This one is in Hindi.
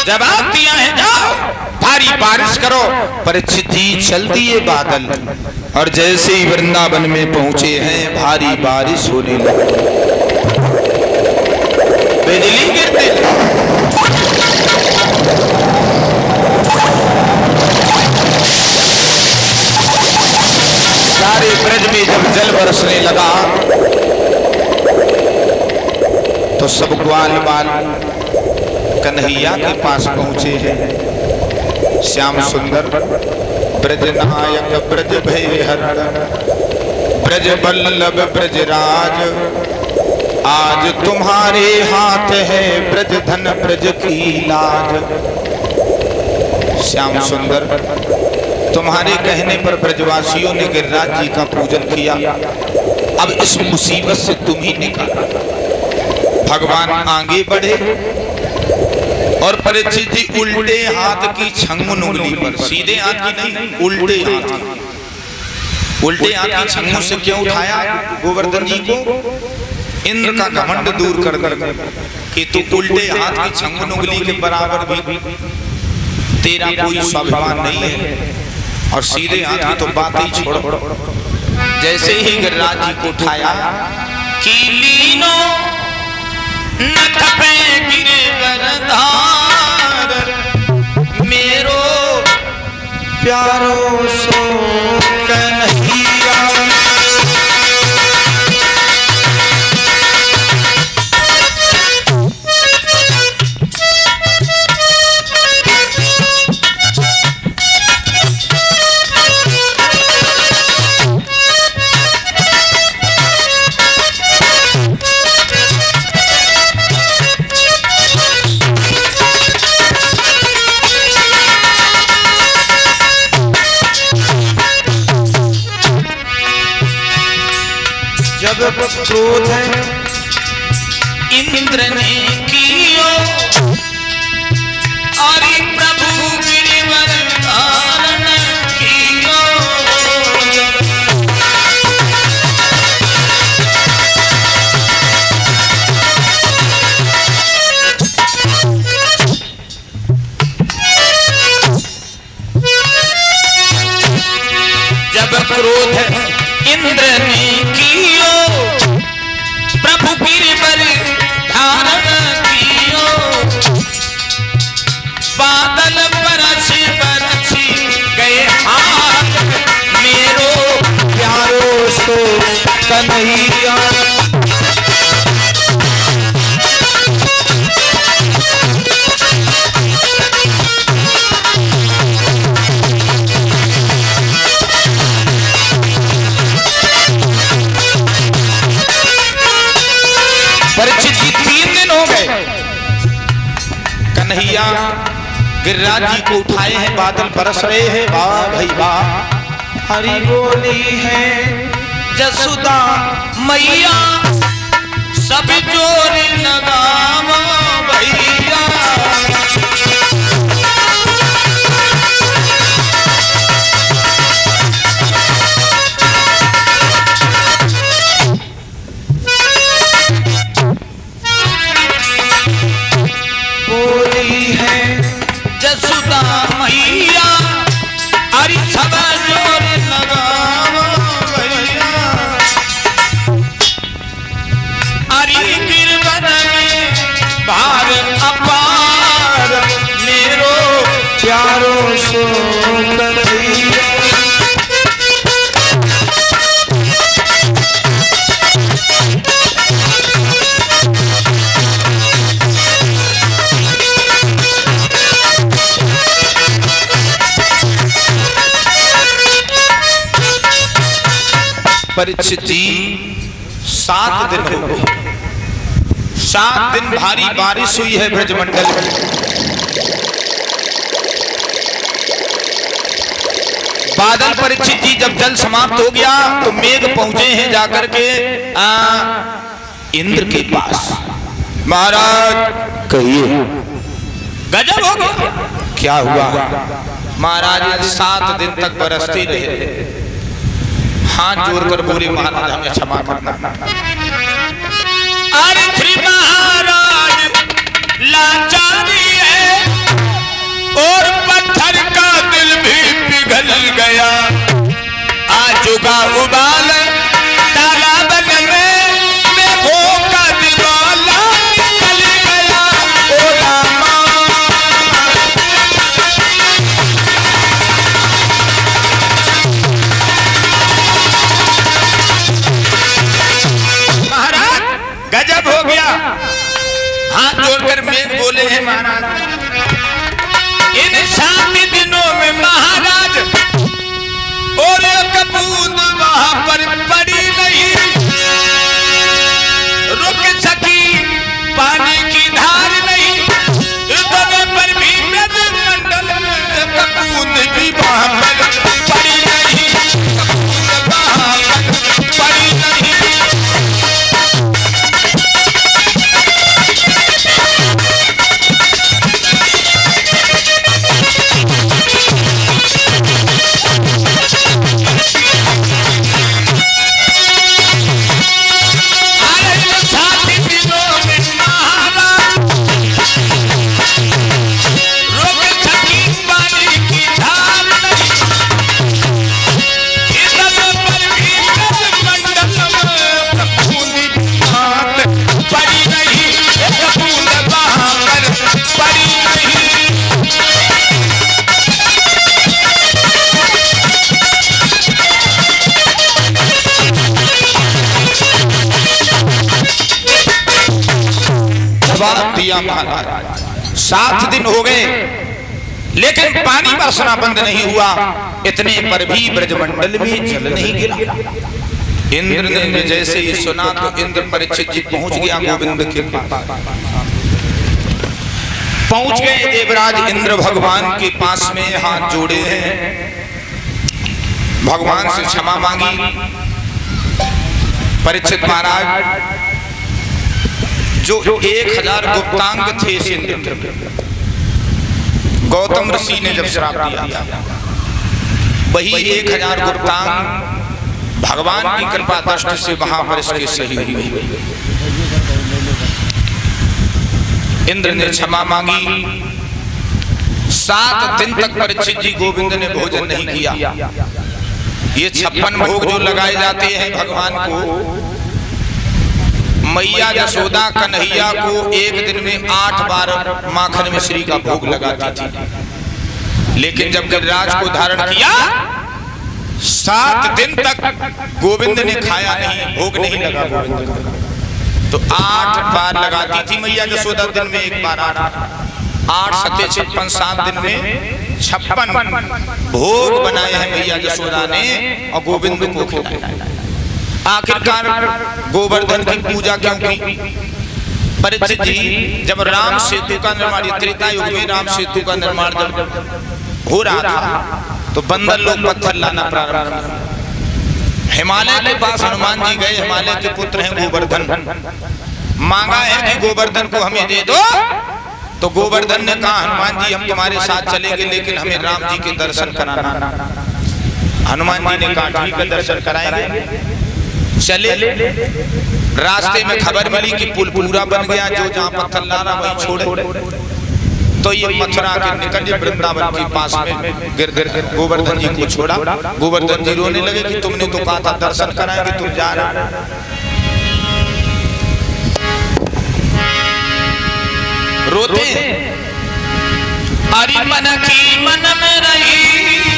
जवाब दिया है, जाओ भारी बारिश करो। परीक्षित जी चल दिए बादल, और जैसे ही वृंदावन में पहुंचे हैं भारी बारिश होने लगी, बिजली गिरने लगी। सारे ब्रज में जब जल बरसने लगा तो सब ग्वाल बाल कन्हैया के पास पहुंचे हैं। श्याम सुंदर ब्रज नायक ब्रज भय हरण ब्रज बल्लभ ब्रजराज, आज तुम्हारे हाथ है ब्रज धन ब्रज की लाज। श्याम सुंदर, तुम्हारे कहने पर ब्रजवासियों ने गिरिराज जी का पूजन किया, अब इस मुसीबत से तुम ही निकाला। भगवान आगे बढ़े और परीक्षित जी उल्टे हाथ की छंगुन उंगली पर, सीधे हाथ की नहीं, उल्टे हाथ की छंगुन से क्यों उठाया गोवर्धन जी को? इंद्र का घमंड दूर कर दे कि तू उल्टे हाथ की छंगुन उंगली के बराबर भी तेरा कोई स्वाभिमान नहीं है, और सीधे हाथ की तो बात ही छोड़ो। जैसे ही गिरिराज जी को उठाया कि लीनो नथ पे गिरवर धार, मेरो प्यारो सो कन्हैया। जब क्रोध इंद्र ने कियो, और प्रभु गिरिवर धारण कियो। जब क्रोध इंद्र ने कियो, प्रभु गिरिवर धारण कियो। बादल बरस बरस गए हाथ, मेरो प्यारो सो कन्हैया। परीक्षित जी 3 दिन हो गए, कन्हैया गिरिराज जी को उठाए हैं, बादल बरस रहे हैं। वाह भाई वाह, हरि बोली है जसुदा मैया, सब जोर लगावा भैया। जसुदा मैया, अरे सब जोर लगावा भैया। अरे गिरवर में भार अपार, मेरो प्यारो सो कन्हैया। परीक्षित जी 7 दिन हो गए, 7 दिन भारी बारिश हुई है ब्रजमंडल में। बादल परीक्षित जी जब जल समाप्त हो गया तो मेघ पहुंचे हैं जाकर के इंद्र के पास। महाराज कहिए, गजब हो गया। क्या हुआ महाराज? 7 दिन तक बरसते रहे। हाथ जोड़कर बोले महाराज हमें क्षमा करना। अरे श्री महाराज लाचारी है, हाथ जोड़कर मेघ बोले हैं महाराज, इन 7 दिनों में महाराज और एक बूंद वहां पर पड़ी नहीं, रुक सकी पानी की धार नहीं, इतने पर भी ब्रजमंडल में एक बूंद भी वहां पर पड़ी नहीं, वहां पर पड़ी नहीं। दिया महाराज 7 दिन हो गए लेकिन पानी बरसना बंद नहीं हुआ, इतने पर भी ब्रजमंडल में जल नहीं गिरा। इंद्र ने जैसे ही सुना तो इंद्र परीक्षित जी पहुंच गया गोविंद के पास, पहुंच गए देवराज इंद्र भगवान के पास में हाथ जोड़े हैं, भगवान से क्षमा मांगी। परीक्षित महाराज जो 1000 गुप्तांग थे इस इंद्र के, गौतम ऋषि ने जब श्राप दिया था, वही 1000 गुप्तांग भगवान की कृपा दृष्टि से वहां पर इसके सही हुए। इंद्र ने क्षमा मांगी। 7 दिन तक परीक्षित जी गोविंद ने भोजन नहीं किया। ये 56 भोग जो लगाए जाते हैं भगवान को, मैया यशोदा कन्हैया को एक दिन में 8 बार माखन मिश्री का भोग लगाती थी, लेकिन जब गिरिराज को धारण किया 7 दिन तक गोविंद ने खाया नहीं, भोग नहीं लगा गोविंद का, तो 8 बार लगाती थी मैया यशोदा, दिन में 1 बार 8 7 56 7 दिन में 56 भोग बनाए हैं मैया यशोदा ने और गोविंद को खिलाया। आखिरकार गोवर्धन की पूजा क्यों की? परीक्षित जी जब राम सेतु का निर्माण, त्रेता युग में राम सेतु का निर्माण जब हो रहा था तो बंदर लोग पत्थर लाना प्रारंभ किया। हिमालय के पास हनुमान जी गए, हिमालय के पुत्र हैं गोवर्धन, मांगा है कि गोवर्धन को हमें दे दो, तो गोवर्धन ने कहा हनुमान जी हम तुम्हारे साथ चलेंगे लेकिन हमें राम जी के दर्शन कराना। हनुमान जी ने कहा ठीक है दर्शन कराएंगे। चले, रास्ते में खबर मिली कि पुल पूरा बन गया, जो जहाँ पत्थर ला रहा वहीं छोड़े, तो ये मथुरा के निकल वृंदावन के पास में गिर गोवर्धन जी को छोड़ा। गोवर्धन जी रोने लगे कि तुमने तो कहा था दर्शन कराएंगे, तुम जा रहे। रोते अरे मन की मन में रही